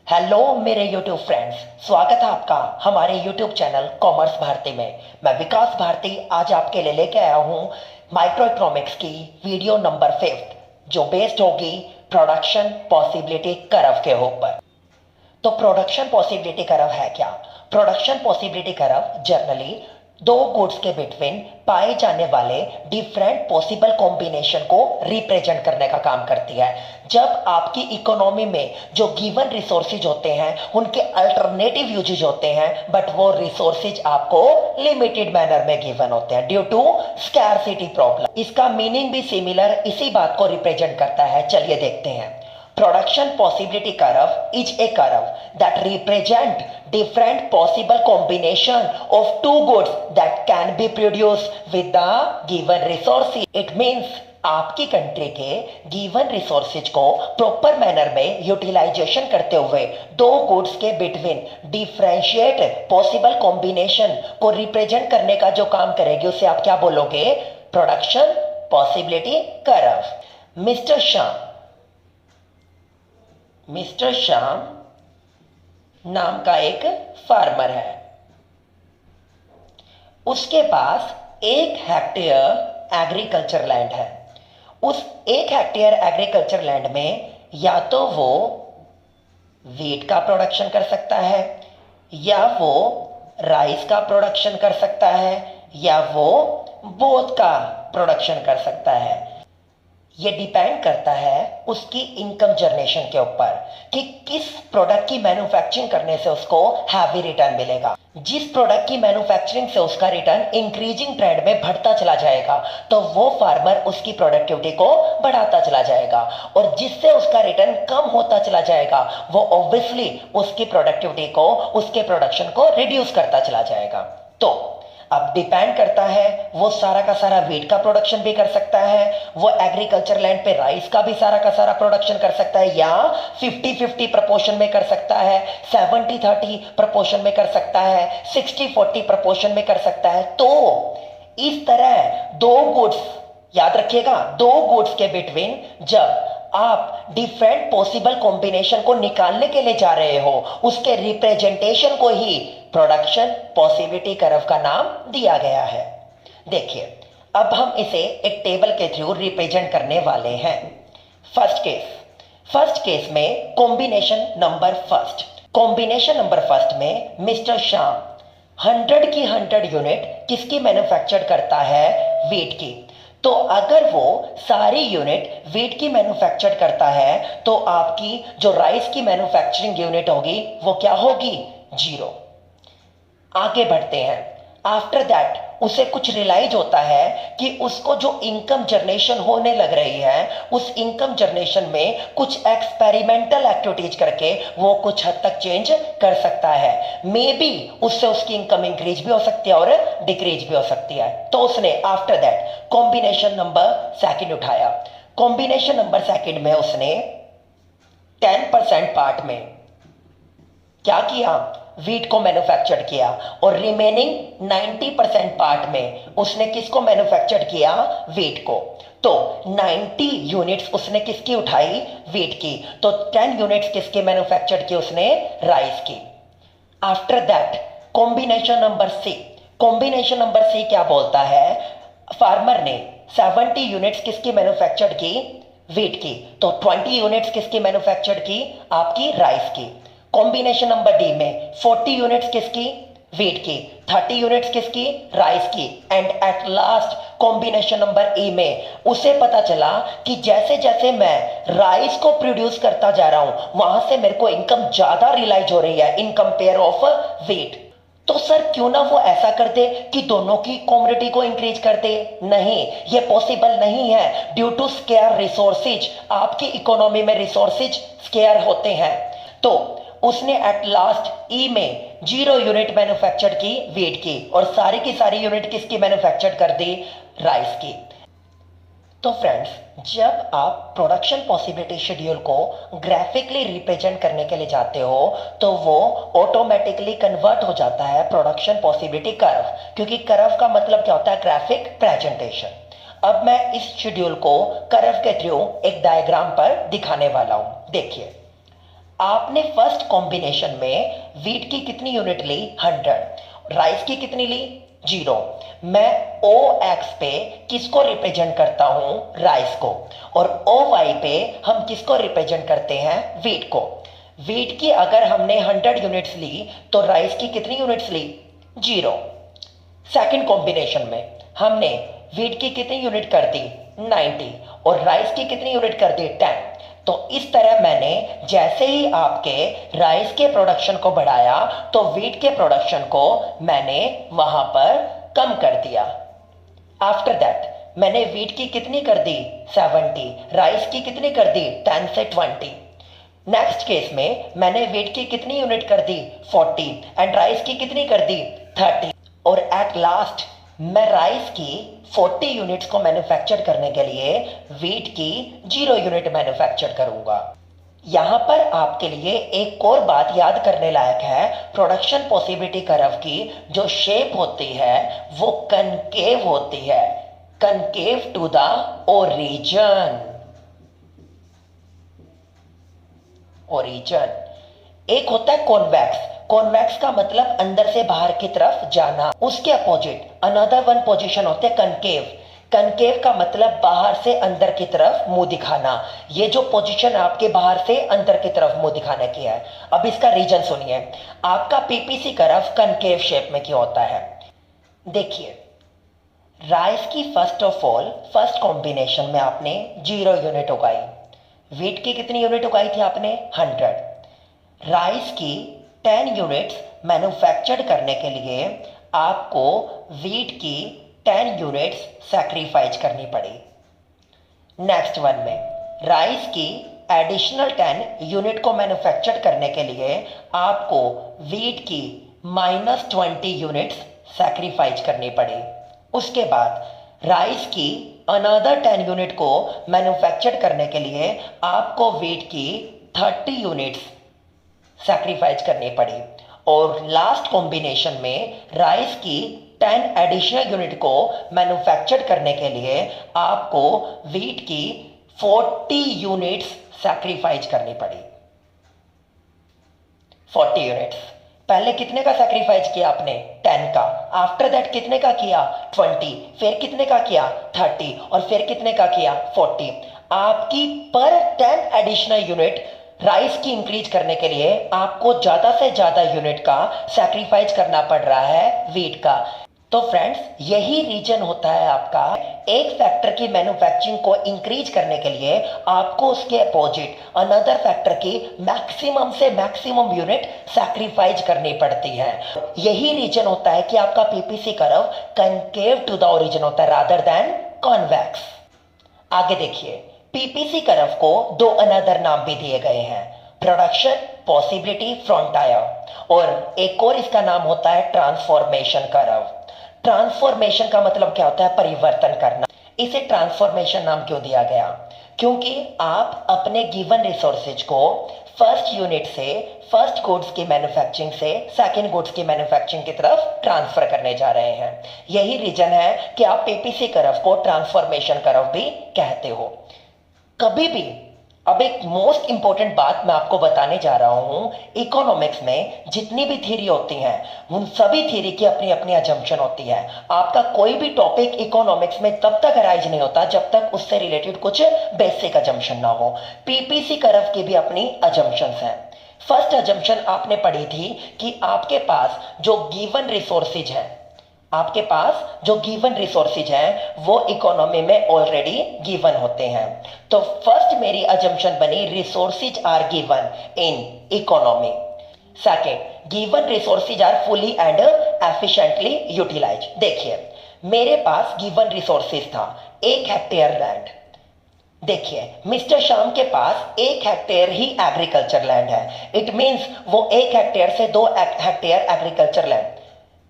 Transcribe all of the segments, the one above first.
Hello मेरे YouTube friends, स्वागत है आपका हमारे यूट्यूब चैनल कॉमर्स भारती में। मैं विकास भारती आज आपके लिए लेके आया हूँ माइक्रो इकोनॉमिक्स की वीडियो नंबर 5 जो बेस्ड होगी प्रोडक्शन पॉसिबिलिटी कर्व के ऊपर। तो प्रोडक्शन पॉसिबिलिटी कर्व है क्या? प्रोडक्शन पॉसिबिलिटी कर्व जनरली दो गुड्स के बिटवीन पाए जाने वाले डिफरेंट पॉसिबल कॉम्बिनेशन को रिप्रेजेंट करने का काम करती है। जब आपकी इकोनॉमी में जो गिवन रिसोर्सेज होते हैं उनके अल्टरनेटिव यूजेज होते हैं, बट वो रिसोर्सेज आपको लिमिटेड मैनर में गिवन होते हैं ड्यू टू स्कैरसिटी प्रॉब्लम। इसका मीनिंग भी सिमिलर इसी बात को रिप्रेजेंट करता है। चलिए देखते हैं। Production possibility curve is a curve that represent different possible combination of two goods that can be produced with the given resources. It means आपकी कंट्री के गिवन रिसोर्सेज को प्रॉपर मैनर में यूटिलाइजेशन करते हुए दो गुड्स के between differentiate possible combination को represent करने का जो काम करेगी उसे आप क्या बोलोगे? Production possibility curve. Mister Shyam नाम का एक फार्मर है। उसके पास 1 हेक्टेयर एग्रीकल्चर लैंड है। उस 1 हेक्टेयर एग्रीकल्चर लैंड में या तो वो वीट का प्रोडक्शन कर सकता है, या वो राइस का प्रोडक्शन कर सकता है, या वो बोथ का प्रोडक्शन कर सकता है। ये डिपेंड करता है उसकी इनकम जनरेशन के ऊपर कि किस प्रोडक्ट की मैन्युफैक्चरिंग करने से उसको हैवी रिटर्न मिलेगा। जिस प्रोडक्ट की मैन्युफैक्चरिंग से उसका रिटर्न इंक्रीजिंग ट्रेंड में बढ़ता चला जाएगा तो वो फार्मर उसकी प्रोडक्टिविटी को बढ़ाता चला जाएगा, और जिससे उसका रिटर्न कम होता चला जाएगा वो ऑब्वियसली उसकी प्रोडक्टिविटी को, उसके प्रोडक्शन को रिड्यूस करता चला जाएगा। तो अब डिपेंड करता है, वो सारा का सारा वीट का प्रोडक्शन भी कर सकता है, वो एग्रीकल्चर लैंड पे राइस का भी सारा का सारा प्रोडक्शन कर सकता है, या 50-50 प्रपोर्शन में कर सकता है, 70-30 प्रपोर्शन में कर सकता है, 60-40 प्रपोर्शन में कर सकता है। तो इस तरह दो गुड्स, याद रखिएगा, दो गुड्स के बिटवीन जब आप डिफरेंट पॉसिबल कॉम्बिनेशन को निकालने के लिए जा रहे हो उसके रिप्रेजेंटेशन को ही प्रोडक्शन पॉसिबिलिटी कर्व का नाम दिया गया है। देखिए, अब हम इसे एक टेबल के थ्रू रिप्रेजेंट करने वाले हैं। फर्स्ट केस में कॉम्बिनेशन नंबर फर्स्ट में मिस्टर श्याम 100 की 100 यूनिट किसकी मैन्युफैक्चर करता है? वीट की। तो अगर वो सारी यूनिट वीट की मैन्युफैक्चर करता है तो आपकी जो राइस की मैन्युफैक्चरिंग यूनिट होगी वो क्या होगी? 0। आगे बढ़ते हैं। आफ्टर दैट उसे कुछ रियलाइज होता है कि उसको जो इनकम जनरेशन होने लग रही है उस इनकम जनरेशन में कुछ एक्सपेरिमेंटल एक्टिविटीज करके वो कुछ हद तक चेंज कर सकता है। मे बी उससे उसकी इनकम इंक्रीज भी हो सकती है और डिक्रीज भी हो सकती है। तो उसने आफ्टर दैट कॉम्बिनेशन नंबर 2 उठाया। कॉम्बिनेशन नंबर 2 में उसने 10% पार्ट में क्या किया? वीट को मैन्युफैक्चर किया, और रिमेनिंग 90% पार्ट में उसने किसको मैन्युफैक्चर किया? वीट को। तो 90 यूनिट्स उसने किसकी उठाई? वीट की। तो 10 यूनिट्स किसके मैन्युफैक्चर की? उसने राइस की। After that combination number C क्या बोलता है? फार्मर ने 70 यूनिट्स किसकी मैन्युफैक्चर की? वीट की। तो 20 यूनिट्स किसकी मैन्युफैक्चर की? आपकी राइस की। कॉम्बिनेशन नंबर डी में 40 यूनिट्स किसकी? वीट की। 30 यूनिट्स किसकी? राइस की। And at last combination number ई में उसे पता चला कि जैसे जैसे मैं राइस को प्रोड्यूस करता जा रहा हूं वहां से मेरे को इनकम ज्यादा रियलाइज हो रही है इन कंपेयर ऑफ वीट। तो सर क्यों ना वो ऐसा कर दे कि दोनों की कॉमोडिटी को इंक्रीज कर दे? नहीं, ये पॉसिबल नहीं है ड्यू टू स्केयर रिसोर्सेज। आपकी इकोनॉमी में रिसोर्सेज स्केयर होते हैं। तो उसने एट लास्ट ई में 0 यूनिट मैन्युफैक्चर की वीट की, और सारी की सारी यूनिट किसकी मैन्युफैक्चर कर दी? राइस की। तो फ्रेंड्स, जब आप प्रोडक्शन पॉसिबिलिटी शेड्यूल को ग्राफिकली रिप्रेजेंट करने के लिए जाते हो तो वो ऑटोमेटिकली कन्वर्ट हो जाता है प्रोडक्शन पॉसिबिलिटी कर्व, क्योंकि कर्व का मतलब क्या होता है? Graphic presentation. अब मैं इस शेड्यूल को कर्व के थ्रू एक डायग्राम पर दिखाने वाला हूं। देखिए, आपने फर्स्ट कॉम्बिनेशन में वीट की कितनी यूनिट ली? 100। राइस की कितनी ली? 0। मैं ओ एक्स पे किसको रिप्रेजेंट करता हूं? राइस को। और ओ वाई पे हम किसको रिप्रेजेंट करते हैं? वीट को। वीट की अगर हमने 100 यूनिट्स ली तो राइस की कितनी यूनिट्स ली? 0। सेकंड कॉम्बिनेशन में हमने वीट की कितनी यूनिट कर दी? 90। और राइस की कितनी यूनिट कर दी? 10। तो इस तरह मैंने जैसे ही आपके राइस के प्रोडक्शन को बढ़ाया तो वीट के प्रोडक्शन को मैंने वहां पर कम कर दिया। आफ्टर दैट मैंने वीट की कितनी कर दी? 70। राइस की कितनी कर दी? 10 से 20। नेक्स्ट केस में मैंने वीट की कितनी यूनिट कर दी? 40। एंड राइस की कितनी कर दी? 30। और एट लास्ट मैं राइस की 40 यूनिट्स को मैन्युफैक्चर करने के लिए वीट की 0 यूनिट मैन्युफैक्चर करूंगा। यहां पर आपके लिए एक और बात याद करने लायक है। प्रोडक्शन पॉसिबिलिटी कर्व की जो शेप होती है वो कनकेव होती है, concave to the origin. Origin एक होता है कॉन्वेक्स। कॉन्वेक्स का मतलब अंदर से बाहर की तरफ जाना। उसके अपोजिट अनदर वन पोजीशन होते हैं कनकेव। कनकेव का मतलब बाहर से अंदर की तरफ मुंह दिखाना। ये जो पोजीशन आपके बाहर से अंदर की तरफ मुंह दिखाने की है। अब इसका रीजन सुनिए। आपका पीपीसी कर्व कनकेव शेप में क्यों होता है? देखिए, राइस की first of all first combination में आपने 0 यूनिट उगाई। वीट की कितनी यूनिट उगाई थी आपने? 100। राइस की 10 यूनिट्स मैन्युफैक्चर्ड करने के लिए आपको वीट की 10 यूनिट्स सैक्रिफाइस करनी पड़ी। नेक्स्ट वन में राइस की एडिशनल 10 यूनिट को मैन्युफैक्चर करने के लिए आपको वीट की -20 यूनिट्स सैक्रिफाइस करनी पड़ी। उसके बाद राइस की अनदर 10 यूनिट को मैन्युफैक्चर करने के लिए आपको वीट की 30 यूनिट्स सैक्रिफाइस करनी पड़ी। और लास्ट कॉम्बिनेशन में राइस की 10 एडिशनल यूनिट को मैन्युफैक्चर करने के लिए आपको वीट की 40 यूनिट्स सैक्रिफाइस करनी पड़ी। 40 यूनिट्स। पहले कितने का सैक्रिफाइस किया आपने? 10 का। आफ्टर दैट कितने का किया? 20। फिर कितने का किया? 30। और फिर कितने का किया? 40। आपकी पर 10 एडिशनल यूनिट राइस की इंक्रीज करने के लिए आपको ज्यादा से ज्यादा यूनिट का सैक्रिफाइस करना पड़ रहा है वीट का। तो फ्रेंड्स, यही रीजन होता है आपका एक फैक्टर की मैन्युफैक्चरिंग को इंक्रीज करने के लिए आपको उसके अपोजिट अनदर फैक्टर की मैक्सिमम से मैक्सिमम यूनिट सैक्रिफाइस करनी पड़ती है। यही रीजन होता है कि आपका PPC curve concave to the origin होता है रादर देन कॉन्वेक्स। आगे देखिए, पीपीसी कर्व को 2 अनदर नाम भी दिए गए हैं, प्रोडक्शन पॉसिबिलिटी फ्रंटायर, और एक और इसका नाम होता है ट्रांसफॉर्मेशन कर्व। ट्रांसफॉर्मेशन का मतलब क्या होता है? परिवर्तन करना। इसे ट्रांसफॉर्मेशन नाम क्यों दिया गया? क्योंकि आप अपने गिवन रिसोर्सेज को फर्स्ट यूनिट से फर्स्ट गुड्स की मैन्युफैक्चरिंग से सेकंड गुड्स की मैन्युफैक्चरिंग की तरफ ट्रांसफर करने जा रहे हैं। यही रीजन है कि आप पीपीसी कर्व को ट्रांसफॉर्मेशन कर्व भी कहते हो। कभी भी अब एक मोस्ट इंपॉर्टेंट बात मैं आपको बताने जा रहा हूं। इकोनॉमिक्स में जितनी भी थ्योरी होती हैं उन सभी थ्योरी की अपनी अपनी अजम्पशन होती है। आपका कोई भी टॉपिक इकोनॉमिक्स में तब तक अराइज नहीं होता जब तक उससे रिलेटेड कुछ बेसिक अजम्पशन ना हो। पीपीसी कर्व की भी अपनी अजम्पशंस हैं। फर्स्ट अजम्पशन आपने पढ़ी थी कि आपके पास जो गिवन रिसोर्सेज हैं, आपके पास जो गिवन रिसोर्सेज हैं वो इकोनॉमी में ऑलरेडी गिवन होते हैं। तो फर्स्ट मेरी अजम्पशन बनी resources are given in economy. Second, given resources are fully and efficiently utilise. देखिए, मेरे पास गिवन रिसोर्सेज था 1 हेक्टेयर लैंड। देखिए, मिस्टर श्याम के पास 1 हेक्टेयर ही एग्रीकल्चर लैंड है। इट मींस वो 1 हेक्टेयर से 2 hectare agriculture land,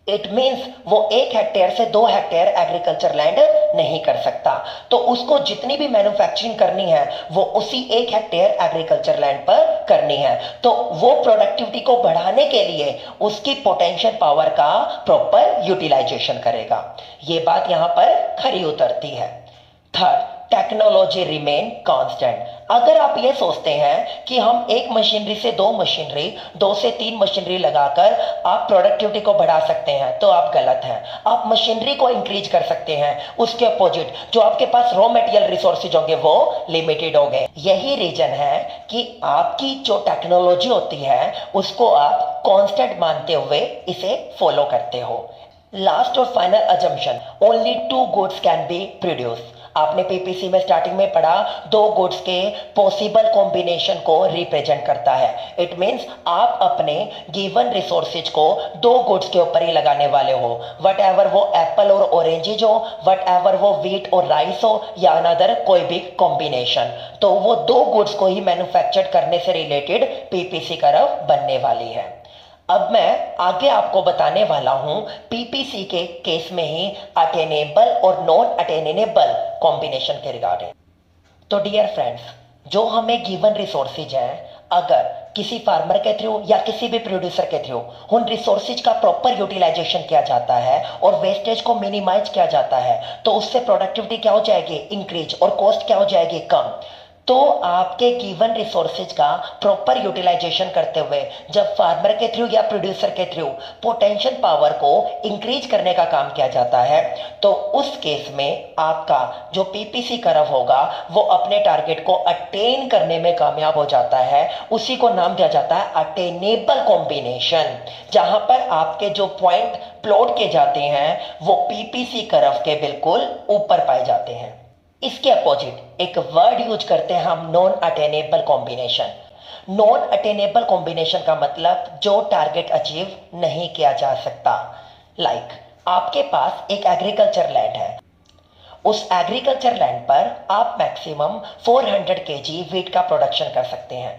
it means वो 1 हेक्टेयर से 2 हेक्टेयर एग्रीकल्चर लैंड नहीं कर सकता। तो उसको जितनी भी मैन्युफैक्चरिंग करनी है वो उसी 1 हेक्टेयर एग्रीकल्चर लैंड पर करनी है। तो वो प्रोडक्टिविटी को बढ़ाने के लिए उसकी पोटेंशियल पावर का प्रॉपर यूटिलाइजेशन करेगा। ये बात यहां पर खरी उतरती है। Third, technology remain constant. अगर आप ये सोचते हैं कि हम एक मशीनरी से दो मशीनरी, दो से तीन मशीनरी लगाकर आप प्रोडक्टिविटी को बढ़ा सकते हैं, तो आप गलत हैं। आप मशीनरी को इंक्रीज कर सकते हैं, उसके अपोजिट जो आपके पास रॉ मटेरियल रिसोर्सेज होंगे वो लिमिटेड होंगे। यही रीजन है कि आपकी जो टेक्नोलॉजी होती है उसको आप कांस्टेंट मानते हुए इसे फॉलो करते हो। लास्ट और final assumption, only two goods can be produce. आपने पीपीसी में स्टार्टिंग में पढ़ा, दो गुड्स के पॉसिबल कॉम्बिनेशन को रिप्रेजेंट करता है। इट मींस आप अपने गिवन रिसोर्सेज को दो गुड्स के ऊपर ही लगाने वाले हो, वट एवर वो एप्पल और ऑरेंजेज हो, वट एवर वो व्हीट और राइस हो, या अनदर कोई भी कॉम्बिनेशन। तो वो दो गुड्स को ही मैन्युफैक्चर करने से रिलेटेड पीपीसी कर्व बनने वाली है। अब मैं आगे आपको बताने वाला हूं पीपीसी के केस में ही अटेनेबल और नॉन अटेनेबल कॉम्बिनेशन के रिगार्डिंग। तो डियर फ्रेंड्स, जो हमें गिवन रिसोर्सेज है, अगर किसी फार्मर के थ्रू या किसी भी प्रोड्यूसर के थ्रू उन रिसोर्सेज का प्रॉपर यूटिलाइजेशन किया जाता है और वेस्टेज को मिनिमाइज किया जाता है, तो उससे प्रोडक्टिविटी क्या हो जाएगी? इंक्रीज। और कॉस्ट क्या हो जाएगी? कम। तो आपके गिवन रिसोर्सेज का प्रॉपर यूटिलाइजेशन करते हुए जब फार्मर के थ्रू या प्रोड्यूसर के थ्रू पोटेंशियल पावर को इंक्रीज करने का काम किया जाता है, तो उस केस में आपका जो पीपीसी कर्व होगा वो अपने टारगेट को अटेन करने में कामयाब हो जाता है। उसी को नाम दिया जाता है अटेनेबल कॉम्बिनेशन, जहां पर आपके जो पॉइंट प्लॉट किए जाते हैं वो पीपीसी कर्व के बिल्कुल ऊपर पाए जाते हैं। इसके अपोजिट एक वर्ड यूज करते हैं हम, non attainable combination. Non attainable combination का मतलब जो टारगेट अचीव नहीं किया जा सकता। लाइक आपके पास एक एग्रीकल्चर लैंड है, उस एग्रीकल्चर लैंड पर आप मैक्सिमम 400 केजी व्हीट का प्रोडक्शन कर सकते हैं।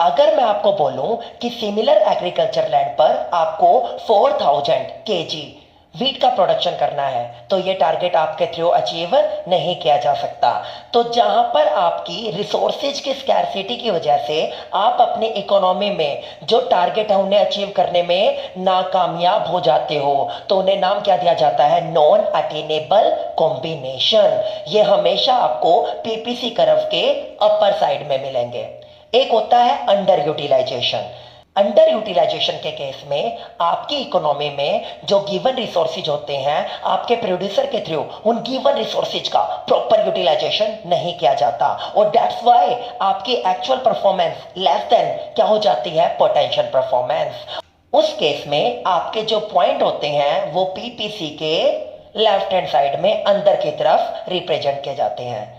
अगर मैं आपको बोलूं कि सिमिलर एग्रीकल्चर लैंड पर आपको 4000 केजी व्हीट का प्रोडक्शन करना है, तो ये टारगेट आपके थ्रू अचीव नहीं किया जा सकता। तो जहां पर आपकी रिसोर्सेज की स्कैरसिटी की वजह से आप अपनी इकोनॉमी में जो टारगेट है उन्हें अचीव करने में नाकामयाब हो जाते हो, तो उन्हें नाम क्या दिया जाता है? Non attainable combination. ये हमेशा आपको पीपीसी कर्व के अपर साइड में मिलेंगे। एक होता है अंडर यूटिलाइजेशन। अंडर यूटिलाइजेशन के केस में आपकी इकोनॉमी में जो गिवन रिसोर्सेज होते हैं, आपके प्रोड्यूसर के थ्रू उन गिवन रिसोर्सेज का प्रॉपर यूटिलाइजेशन नहीं किया जाता, और दैट्स व्हाई आपकी एक्चुअल परफॉर्मेंस लेस देन क्या हो जाती है? Potential performance. उस केस में आपके जो पॉइंट होते हैं वो पीपीसी के लेफ्ट हैंड साइड में अंदर की तरफ रिप्रेजेंट किए जाते हैं।